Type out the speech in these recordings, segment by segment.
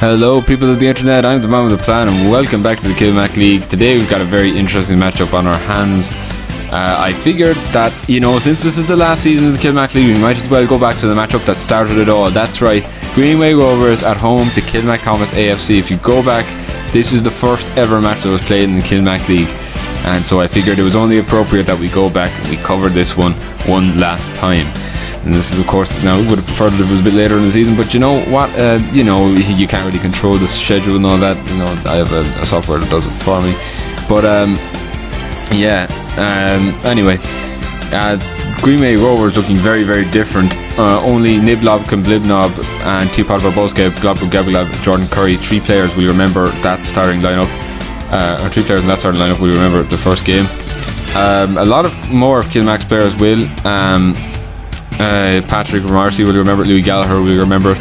Hello people of the internet, I'm the man with the plan and welcome back to the Kilmac League. Today we've got a very interesting matchup on our hands. I figured that, since this is the last season of the Kilmac League, we might as well go back to the matchup that started it all. That's right, Greenway Rovers at home to Kilmacthomas AFC. If you go back, this is the first ever match that was played in the Kilmac League. And so I figured it was only appropriate that we go back and we cover this one last time. And this is, of course, now would have preferred it if it was a bit later in the season, but you know what, you can't really control the schedule and all that. I have a software that does it for me. But anyway, Greenway Rovers looking very, very different. Only Niblob, Kamblibnob and Teapot Barboska, Globgo Gabalab, Jordan Curry, 3 players will remember that starting lineup. Or 3 players in that starting lineup will remember the first game. A lot of more of Kilmac's players will. Patrick Marcy will remember it, Louis Gallagher will remember it,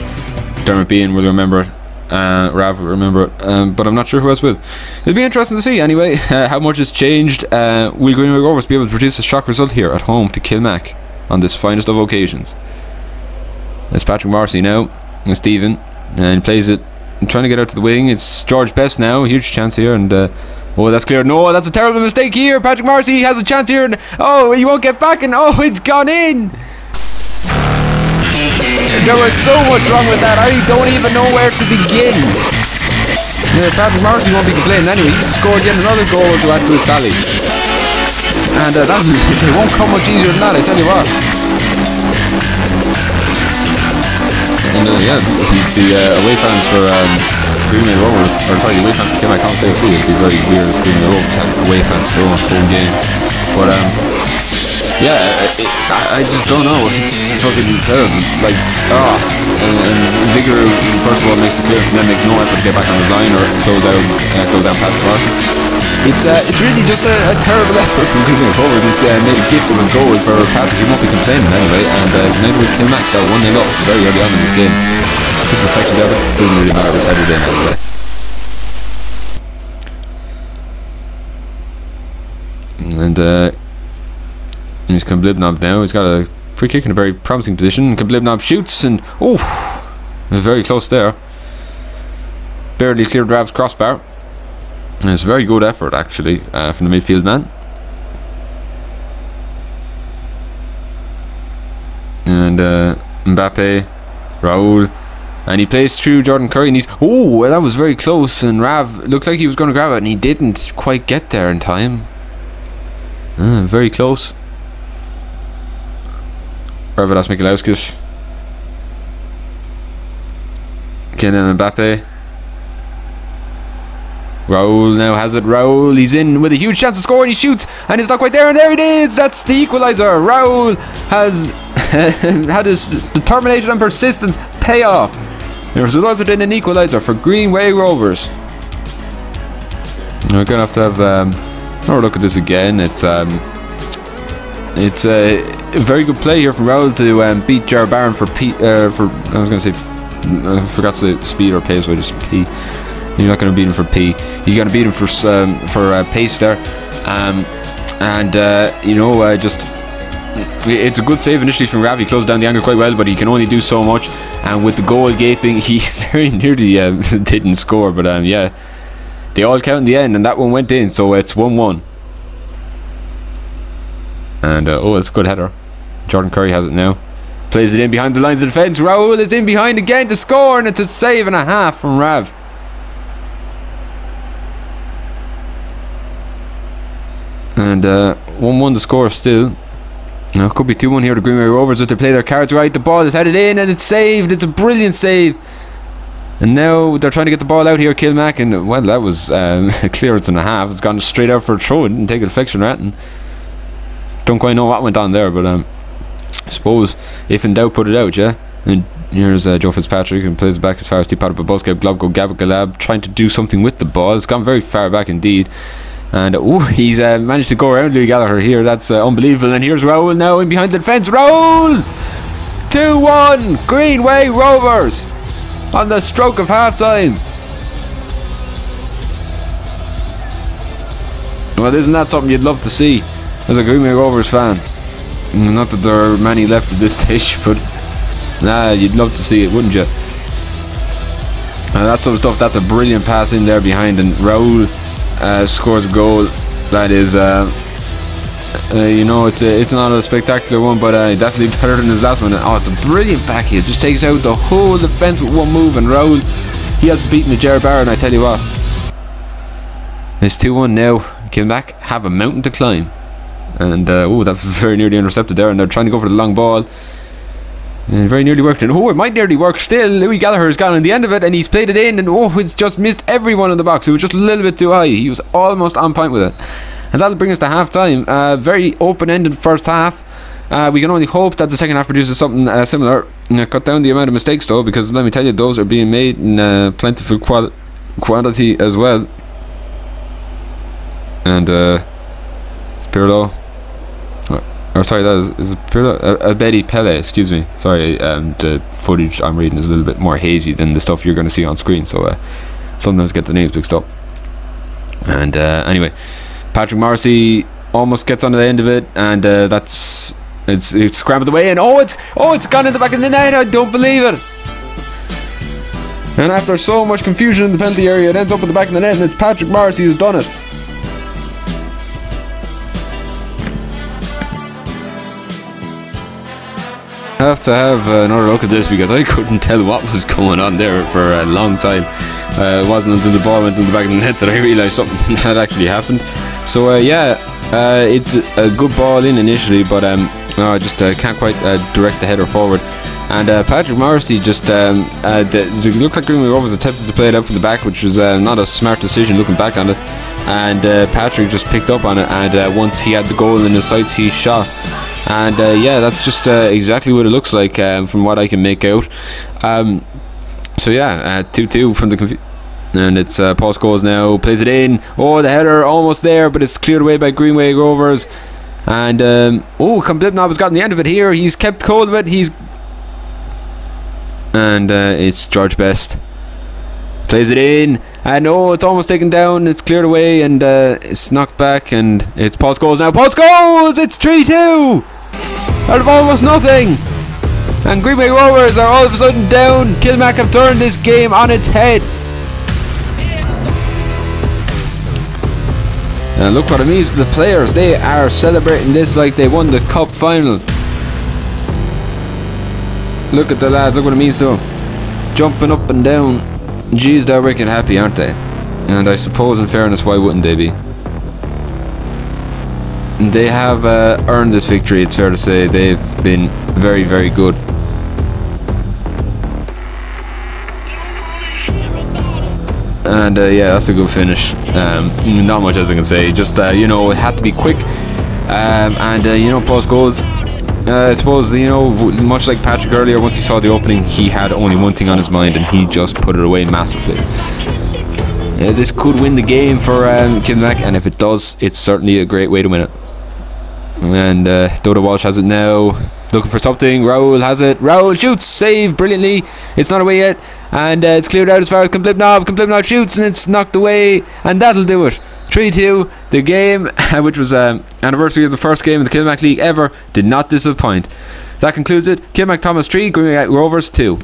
Dermot Bean will remember it, Rav will remember it, but I'm not sure who else will. It'll be interesting to see anyway how much has changed. Will Greenway Rovers be able to produce a shock result here at home to Kilmac on this finest of occasions? It's Patrick Marcy now, and Stephen, and he plays it, trying to get out to the wing. It's George Best now, huge chance here, and oh, that's clear. No, that's a terrible mistake here. Patrick Marcy has a chance here, and oh, he won't get back, and oh, it's gone in. There was so much wrong with that, I don't even know where to begin. Patrick Marcy won't be complaining anyway. He scored yet another goal to add to his tally. And they won't come much easier than that, I tell you what. And the away fans for Greenway Rovers, or sorry, the away fans for Kilmacthomas AFC, it'd be very weird if Greenway Rovers had away fans for a home game. But yeah, I just don't know. It's fucking terrible. Like, and Vigor first of all makes the clearance and then makes no effort to get back on the line or close down Patrick Marcy. It's really just a terrible effort from Greenway Rovers. It's made a gift of a goal for Patrick. He won't be complaining anyway. And United with Kilmac got 1-0 up very early on in this game. Took reflection there, but it doesn't really matter. It's headed in anyway. And he's Kamblibnob now. He's got a free kick in a very promising position. Kamblibnob shoots and very close there. Barely cleared Rav's crossbar. And it's a very good effort actually from the midfield man. And Mbappe, Raul, and he plays through Jordan Curry, and that was very close. And Rav looked like he was going to grab it, and he didn't quite get there in time. Very close. Ravidas Mikulauskis, Kylian Mbappe, Raul now has it. Raul, he's in with a huge chance to score, and he shoots, and it's not quite there, and there it is. That's the equaliser. Raul has had his determination and persistence pay off. It resulted in an equaliser for Greenway Rovers. We're gonna have to have another look at this again. It's a very good play here from Raul to beat Jar Barron for I was going to say, I forgot to say speed or pace, so I just P. You're not going to beat him for P. You're going to beat him for pace there, it's a good save initially from Rav. He closed down the angle quite well, but he can only do so much. And with the goal gaping, he very nearly didn't score. But yeah, they all count in the end, and that one went in, so it's 1-1. And it's a good header. Jordan Curry has it now. Plays it in behind the lines of defence. Raul is in behind again to score, and it's a save and a half from Rav. And 1-1 the score still. Now it could be 2-1 here to Greenway Rovers if they play their cards right. The ball is headed in and it's saved. It's a brilliant save. And now they're trying to get the ball out here, Kilmac, and well, that was a clearance and a half. It's gone straight out for a throw. It didn't take a deflection or anything. Don't quite know what went on there, but I suppose if in doubt, put it out, yeah. And here's Joe Fitzpatrick, and plays it back as far as Teapot Barboska, Globgo Gabalab, trying to do something with the ball. It's gone very far back indeed. And he's managed to go around Louis Gallagher here. That's unbelievable. And here's Raul now in behind the defence. Raul! 2-1 Greenway Rovers on the stroke of half time. Well, isn't that something you'd love to see as a Greenway Rovers fan? Not that there are many left at this stage, but nah, you'd love to see it, wouldn't you? That sort of stuff. That's a brilliant pass in there behind, and Raul scores a goal that is you know, it's not a spectacular one, but definitely better than his last one. And, oh, it's a brilliant back heel. Just takes out the whole defence with one move, and Raul, he has beaten the Jared Barron, I tell you what. It's 2-1 now. Kilmac have a mountain to climb, and oh, that's very nearly intercepted there, and they're trying to go for the long ball. And very nearly worked. And oh, it might nearly work still. Louis Gallagher's got on the end of it, and he's played it in, and oh, it's just missed everyone in the box. It was just a little bit too high. He was almost on point with it. And that'll bring us to half time. Very open-ended first half. We can only hope that the second half produces something similar. Cut down the amount of mistakes though, because let me tell you, those are being made in plentiful quantity as well. And it's Pirlo. Or sorry, that is Pirlo? Betty Pele, excuse me. Sorry, the footage I'm reading is a little bit more hazy than the stuff you're going to see on screen, so sometimes get the names mixed up. And anyway, Patrick Morrissey almost gets on the end of it, and it's scrambled away, and oh, it's gone in the back of the net. I don't believe it. And after so much confusion in the penalty area, it ends up in the back of the net, and it's Patrick Morrissey who's done it. I have to have another look at this, because I couldn't tell what was going on there for a long time. It wasn't until the ball went in the back of the net that I realised something had actually happened. So yeah, it's a good ball in initially, but I just can't quite direct the header forward. And Patrick Morrissey just it looks like Greenway Rovers attempted to play it out from the back, which was not a smart decision looking back on it. And Patrick just picked up on it, and once he had the goal in his sights, he shot. And yeah, that's just exactly what it looks like from what I can make out. So yeah, 2-2 from the and it's Paul Scholes now plays it in. Oh, the header almost there, but it's cleared away by Greenway Rovers. And oh, Kilmacthomas has gotten the end of it here. He's kept hold of it. And it's George Best plays it in, and oh, it's almost taken down. It's cleared away, and it's knocked back, and it's Paul Scholes now. Paul Scholes! It's 3-2 out of almost nothing, and Greenway Rovers are all of a sudden down. Kilmac have turned this game on its head, and look what it means to the players. They are celebrating this like they won the cup final. Look at the lads, look what it means to them, jumping up and down. Geez, they're wicked happy, aren't they? And I suppose, in fairness, why wouldn't they be? They have earned this victory, it's fair to say. They've been very, very good. And yeah, that's a good finish. Not much else I can say. Just, you know, it had to be quick. And you know, Paul Scholes, I suppose, you know, much like Patrick earlier, once he saw the opening, he had only one thing on his mind, and he just put it away massively. This could win the game for Kilmac, and if it does, it's certainly a great way to win it. And Dodo Walsh has it now, looking for something. Raul has it. Raul shoots, save brilliantly. It's not away yet, and it's cleared out as far as Kilmacthomas. Kilmacthomas shoots, and it's knocked away, and that'll do it. 3-2. The game, which was anniversary of the first game in the Kilmac League ever, did not disappoint. That concludes it. Kilmacthomas 3, Greenway Rovers 2.